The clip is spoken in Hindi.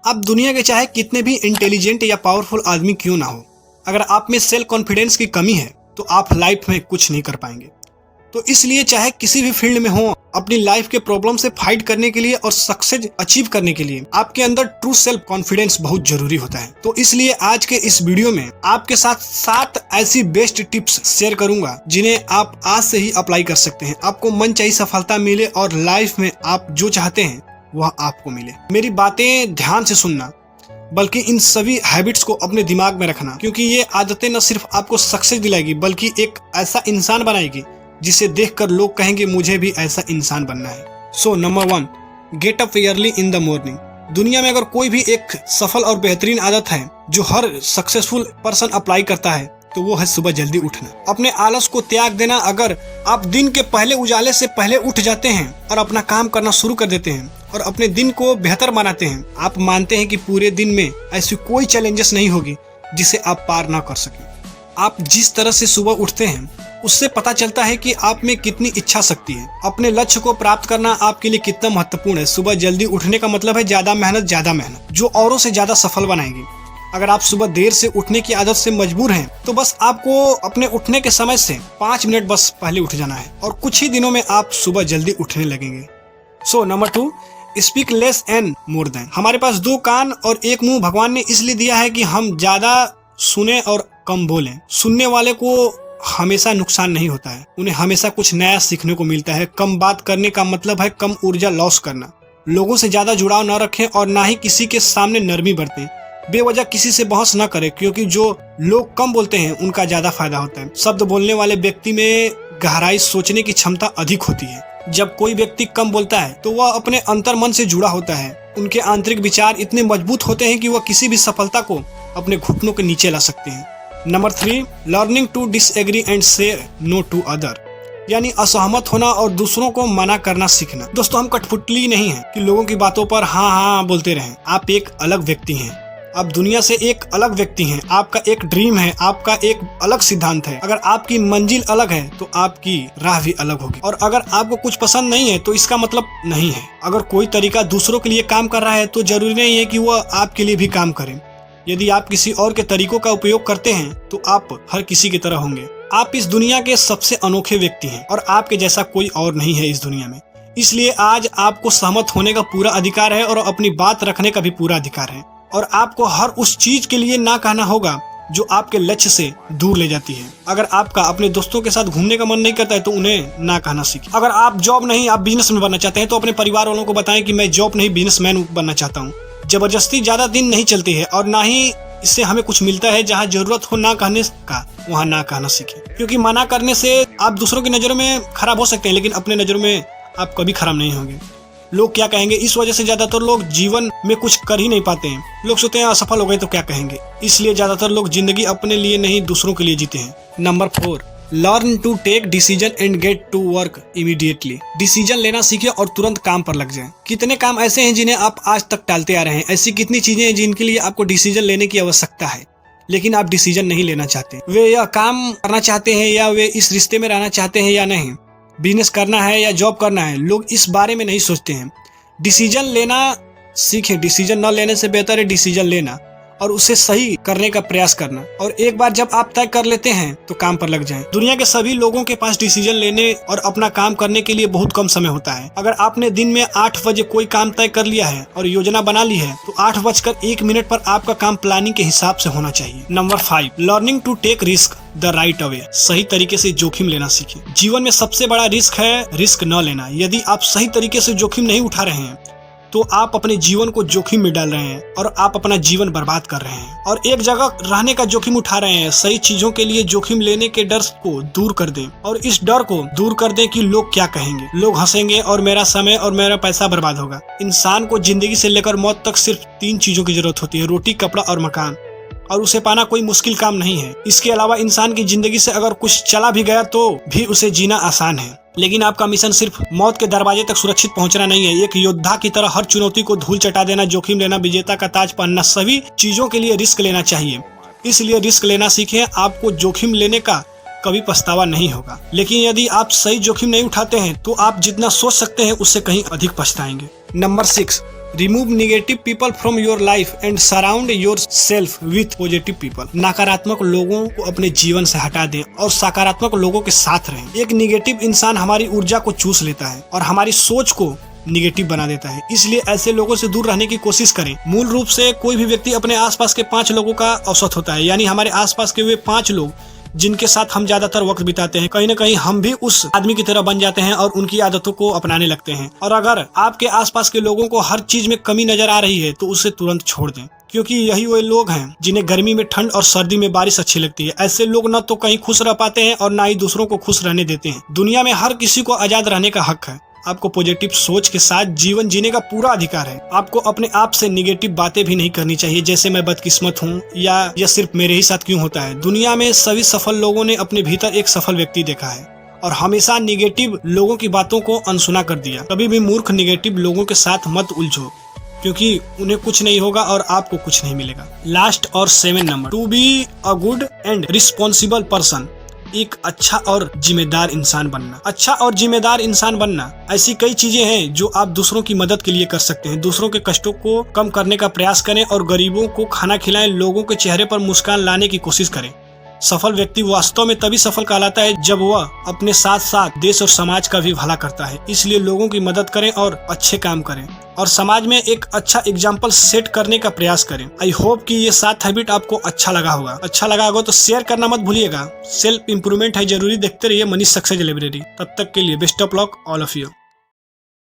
आप दुनिया के चाहे कितने भी इंटेलिजेंट या पावरफुल आदमी क्यों ना हो, अगर आप में सेल्फ कॉन्फिडेंस की कमी है तो आप लाइफ में कुछ नहीं कर पाएंगे। तो इसलिए चाहे किसी भी फील्ड में हो, अपनी लाइफ के प्रॉब्लम से फाइट करने के लिए और सक्सेस अचीव करने के लिए आपके अंदर ट्रू सेल्फ कॉन्फिडेंस बहुत जरूरी होता है। तो इसलिए आज के इस वीडियो में आपके साथ 7 ऐसी बेस्ट टिप्स शेयर करूंगा जिन्हें आप आज से ही अप्लाई कर सकते हैं। आपको मनचाही सफलता मिले और लाइफ में आप जो चाहते हैं वह आपको मिले। मेरी बातें ध्यान से सुनना, बल्कि इन सभी हैबिट्स को अपने दिमाग में रखना, क्योंकि ये आदतें न सिर्फ आपको सक्सेस दिलाएगी बल्कि एक ऐसा इंसान बनाएगी जिसे देखकर लोग कहेंगे मुझे भी ऐसा इंसान बनना है। So number 1, get up early in the morning. दुनिया में अगर कोई भी एक सफल और बेहतरीन आदत है जो हर सक्सेसफुल पर्सन अप्लाई करता है तो वो है सुबह जल्दी उठना, अपने आलस को त्याग देना। अगर आप दिन के पहले उजाले से पहले उठ जाते हैं और अपना काम करना शुरू कर देते हैं और अपने दिन को बेहतर बनाते हैं, आप मानते हैं कि पूरे दिन में ऐसी कोई चैलेंजेस नहीं होगी जिसे आप पार ना कर सकें। आप जिस तरह से सुबह उठते हैं उससे पता चलता है कि आप में कितनी इच्छा शक्ति है। अपने लक्ष्य को प्राप्त करना आपके लिए कितना महत्वपूर्ण है। सुबह जल्दी उठने का मतलब है ज्यादा मेहनत जो औरों से ज्यादा सफल बनाएगी। अगर आप सुबह देर से उठने की आदत से मजबूर हैं तो बस आपको अपने उठने के समय से 5 मिनट बस पहले उठ जाना है और कुछ ही दिनों में आप सुबह जल्दी उठने लगेंगे। So number 2, speak less and more than. हमारे पास 2 कान और 1 मुंह भगवान ने इसलिए दिया है कि हम ज्यादा सुने और कम बोलें। सुनने वाले को हमेशा नुकसान नहीं होता है, उन्हें हमेशा कुछ नया सीखने को मिलता है। कम बात करने का मतलब है कम ऊर्जा लॉस करना। लोगों से ज्यादा जुड़ाव न रखें और ना ही किसी के सामने नरमी बरतें। बेवजह किसी से बहस न करें, क्योंकि जो लोग कम बोलते हैं उनका ज्यादा फायदा होता है। शब्द बोलने वाले व्यक्ति में गहराई सोचने की क्षमता अधिक होती है। जब कोई व्यक्ति कम बोलता है तो वह अपने अंतर मन से जुड़ा होता है। उनके आंतरिक विचार इतने मजबूत होते हैं कि वह किसी भी सफलता को अपने घुटनों के नीचे ला सकते हैं। Number 3, learning to disagree and say no to other, यानी असहमत होना और दूसरों को मना करना सीखना। दोस्तों, हम कठपुतली नहीं हैं कि लोगों की बातों पर हाँ बोलते रहें। आप एक अलग व्यक्ति हैं, आप दुनिया से एक अलग व्यक्ति हैं। आपका एक ड्रीम है, आपका एक अलग सिद्धांत है। अगर आपकी मंजिल अलग है तो आपकी राह भी अलग होगी। और अगर आपको कुछ पसंद नहीं है तो इसका मतलब नहीं है। अगर कोई तरीका दूसरों के लिए काम कर रहा है तो जरूरी नहीं है कि वह आपके लिए भी काम करे। यदि आप किसी और के तरीकों का उपयोग करते हैं तो आप हर किसी की तरह होंगे। आप इस दुनिया के सबसे अनोखे व्यक्ति हैं और आपके जैसा कोई और नहीं है इस दुनिया में। इसलिए आज आपको सहमत होने का पूरा अधिकार है और अपनी बात रखने का भी पूरा अधिकार है। और आपको हर उस चीज के लिए ना कहना होगा जो आपके लक्ष्य से दूर ले जाती है। अगर आपका अपने दोस्तों के साथ घूमने का मन नहीं करता है तो उन्हें ना कहना सीखें। अगर आप जॉब नहीं, आप बिजनेसमैन बनना चाहते हैं तो अपने परिवार वालों को बताएं कि मैं जॉब नहीं, बिजनेसमैन बनना चाहता हूँ। जबरदस्ती ज्यादा दिन नहीं चलती है और ना ही इससे हमें कुछ मिलता है। जहाँ जरूरत हो ना कहने का वहाँ ना कहना सीखें, क्योंकि मना करने से आप दूसरों की नजरों में खराब हो सकते हैं लेकिन अपने नजरों में आप कभी खराब नहीं होंगे। लोग क्या कहेंगे, इस वजह से ज्यादातर लोग जीवन में कुछ कर ही नहीं पाते हैं। लोग सोचते हैं असफल हो गए तो क्या कहेंगे, इसलिए ज्यादातर लोग जिंदगी अपने लिए नहीं दूसरों के लिए जीते हैं। Number 4, learn to take decision and get to work immediately. Decision लेना सीखें और तुरंत काम पर लग जाएं। कितने काम ऐसे हैं जिन्हें आप आज तक टालते आ रहे हैं। ऐसी कितनी चीजें हैं जिनके लिए आपको डिसीजन लेने की आवश्यकता है लेकिन आप डिसीजन नहीं लेना चाहते। वे यह काम करना चाहते हैं या वे इस रिश्ते में रहना चाहते हैं या नहीं, बिजनेस करना है या जॉब करना है, लोग इस बारे में नहीं सोचते हैं। डिसीजन लेना सीखें। डिसीजन न लेने से बेहतर है डिसीजन लेना और उसे सही करने का प्रयास करना। और एक बार जब आप तय कर लेते हैं तो काम पर लग जाएं। दुनिया के सभी लोगों के पास डिसीजन लेने और अपना काम करने के लिए बहुत कम समय होता है। अगर आपने दिन में 8 बजे कोई काम तय कर लिया है और योजना बना ली है तो 8:01 पर आपका काम प्लानिंग के हिसाब से होना चाहिए। Number 5, learning to take risk the right away. सही तरीके से जोखिम लेना सीखें। जीवन में सबसे बड़ा रिस्क है रिस्क न लेना। यदि आप सही तरीके से जोखिम नहीं उठा रहे हैं तो आप अपने जीवन को जोखिम में डाल रहे हैं और आप अपना जीवन बर्बाद कर रहे हैं और एक जगह रहने का जोखिम उठा रहे हैं। सही चीजों के लिए जोखिम लेने के डर को दूर कर दें और इस डर को दूर कर दें कि लोग क्या कहेंगे, लोग हंसेंगे और मेरा समय और मेरा पैसा बर्बाद होगा। इंसान को जिंदगी से लेकर मौत तक सिर्फ 3 चीजों की जरूरत होती है, रोटी, कपड़ा और मकान, और उसे पाना कोई मुश्किल काम नहीं है। इसके अलावा इंसान की जिंदगी से अगर कुछ चला भी गया तो भी उसे जीना आसान है। लेकिन आपका मिशन सिर्फ मौत के दरवाजे तक सुरक्षित पहुंचना नहीं है। एक योद्धा की तरह हर चुनौती को धूल चटा देना, जोखिम लेना, विजेता का ताज पहनना, सभी चीजों के लिए रिस्क लेना चाहिए। इसलिए रिस्क लेना सीखें। आपको जोखिम लेने का कभी पछतावा नहीं होगा। लेकिन यदि आप सही जोखिम नहीं उठाते हैं तो आप जितना सोच सकते हैं उससे कहीं अधिक पछताएंगे। Number 6, remove negative people from your life and surround yourself with positive people. नकारात्मक लोगों को अपने जीवन से हटा दें और सकारात्मक लोगों के साथ रहें। एक निगेटिव इंसान हमारी ऊर्जा को चूस लेता है और हमारी सोच को निगेटिव बना देता है, इसलिए ऐसे लोगों से दूर रहने की कोशिश करें। मूल रूप से कोई भी व्यक्ति अपने आसपास के 5 लोगों का औसत होता है, यानी हमारे आसपास के वे 5 लोग जिनके साथ हम ज्यादातर वक्त बिताते हैं, कहीं ना कहीं हम भी उस आदमी की तरह बन जाते हैं और उनकी आदतों को अपनाने लगते हैं। और अगर आपके आसपास के लोगों को हर चीज में कमी नजर आ रही है तो उसे तुरंत छोड़ दें, क्योंकि यही वो लोग हैं जिन्हें गर्मी में ठंड और सर्दी में बारिश अच्छी लगती है। ऐसे लोग न तो कहीं खुश रह पाते हैं और न ही दूसरों को खुश रहने देते हैं। दुनिया में हर किसी को आजाद रहने का हक है। आपको पॉजिटिव सोच के साथ जीवन जीने का पूरा अधिकार है। आपको अपने आप से निगेटिव बातें भी नहीं करनी चाहिए, जैसे मैं बदकिस्मत हूँ या यह सिर्फ मेरे ही साथ क्यों होता है। दुनिया में सभी सफल लोगों ने अपने भीतर एक सफल व्यक्ति देखा है और हमेशा निगेटिव लोगों की बातों को अनसुना कर दिया। कभी भी मूर्ख निगेटिव लोगों के साथ मत उलझो, क्योंकि उन्हें कुछ नहीं होगा और आपको कुछ नहीं मिलेगा। लास्ट और 7 number, to be a good and responsible person. एक अच्छा और जिम्मेदार इंसान बनना। अच्छा और जिम्मेदार इंसान बनना ऐसी कई चीजें हैं जो आप दूसरों की मदद के लिए कर सकते हैं। दूसरों के कष्टों को कम करने का प्रयास करें और गरीबों को खाना खिलाएं। लोगों के चेहरे पर मुस्कान लाने की कोशिश करें। सफल व्यक्ति वास्तव में तभी सफल कहलाता है जब वह अपने साथ साथ देश और समाज का भी भला करता है। इसलिए लोगों की मदद करें और अच्छे काम करें और समाज में एक अच्छा एग्जाम्पल सेट करने का प्रयास करें। आई होप कि ये 7 हैबिट आपको अच्छा लगा होगा। अच्छा लगा होगा तो शेयर करना मत भूलिएगा। सेल्फ इंप्रूवमेंट है जरूरी। देखते रहिए मनीष सक्सेस लाइब्रेरी। तब तक के लिए best of luck all of you.